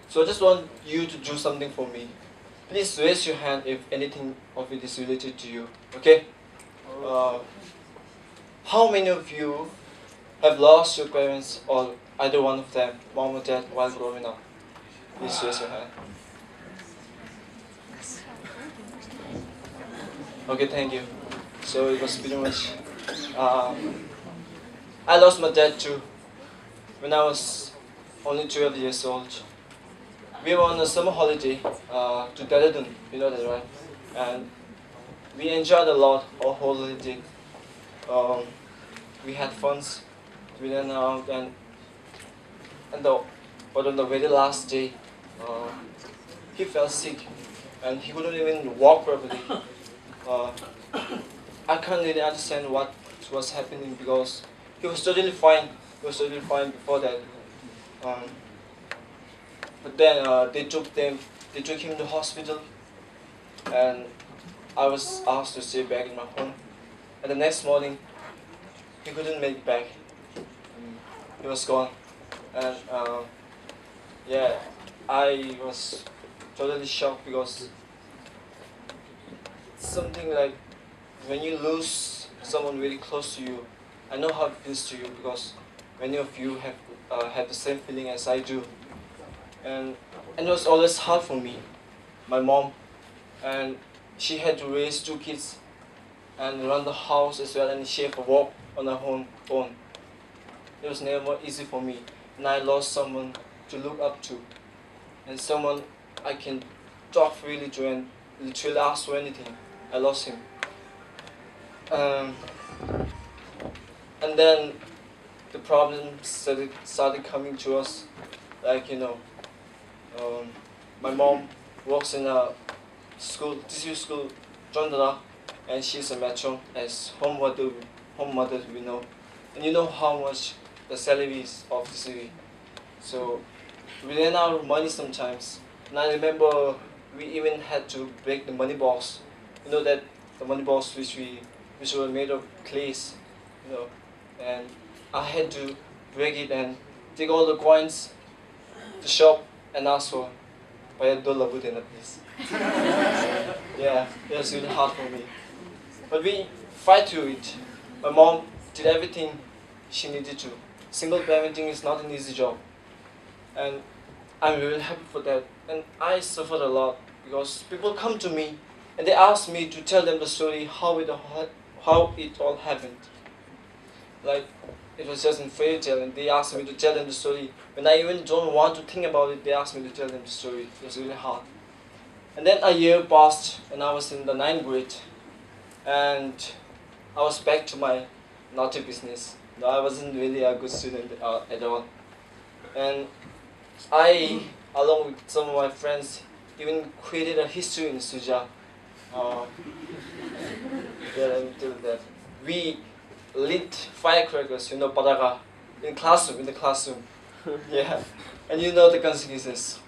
So I just want you to do something for me. Please raise your hand if anything of it is related to you. Okay? How many of you have lost your parents or either one of them, mom or dad, while growing up? Please raise your hand. Okay, thank you. So it was pretty much. I lost my dad too when I was only 12 years old. We were on a summer holiday to Khetsun, you know that, right? And we enjoyed a lot our whole holiday. We had fun, we went out, but on the very last day, he fell sick, and he couldn't even walk properly. I can't really understand what was happening because he was totally fine. He was totally fine before that. But then they took him to hospital, and I was asked to stay back in my home. And the next morning, he couldn't make it back. He was gone, and yeah, I was totally shocked because something like when you lose someone really close to you, I know how it feels to you because many of you have had the same feeling as I do. And it was always hard for me, my mom, and she had to raise 2 kids and run the house as well, and she had to walk on her own. It was never easy for me, and I lost someone to look up to, and someone I can talk freely to and literally ask for anything. I lost him. And then the problems started coming to us, like, my mom works in a school, TCU school, Jondara, and she's a matron as home mother we know. And you know how much the salary is of TCU. So we ran out of money sometimes. And I remember we even had to break the money box. You know that the money box which were made of clays, and I had to break it and take all the coins to the shop and ask for $5 please. Yeah, it was really hard for me. But we fight through it. My mom did everything she needed to. Single parenting is not an easy job. And I'm really happy for that. And I suffered a lot because people come to me and they ask me to tell them the story how it all happened. Like, it was just in fairy tale, and they asked me to tell them the story. When I even don't want to think about it, they asked me to tell them the story. It was really hard. And then a year passed, and I was in the 9th grade, and I was back to my naughty business. I wasn't really a good student at all. And I, along with some of my friends, even created a history in Suja. Yeah, let me tell you that. We lit firecrackers, pataga, in the classroom. Yeah, and you know the consequences.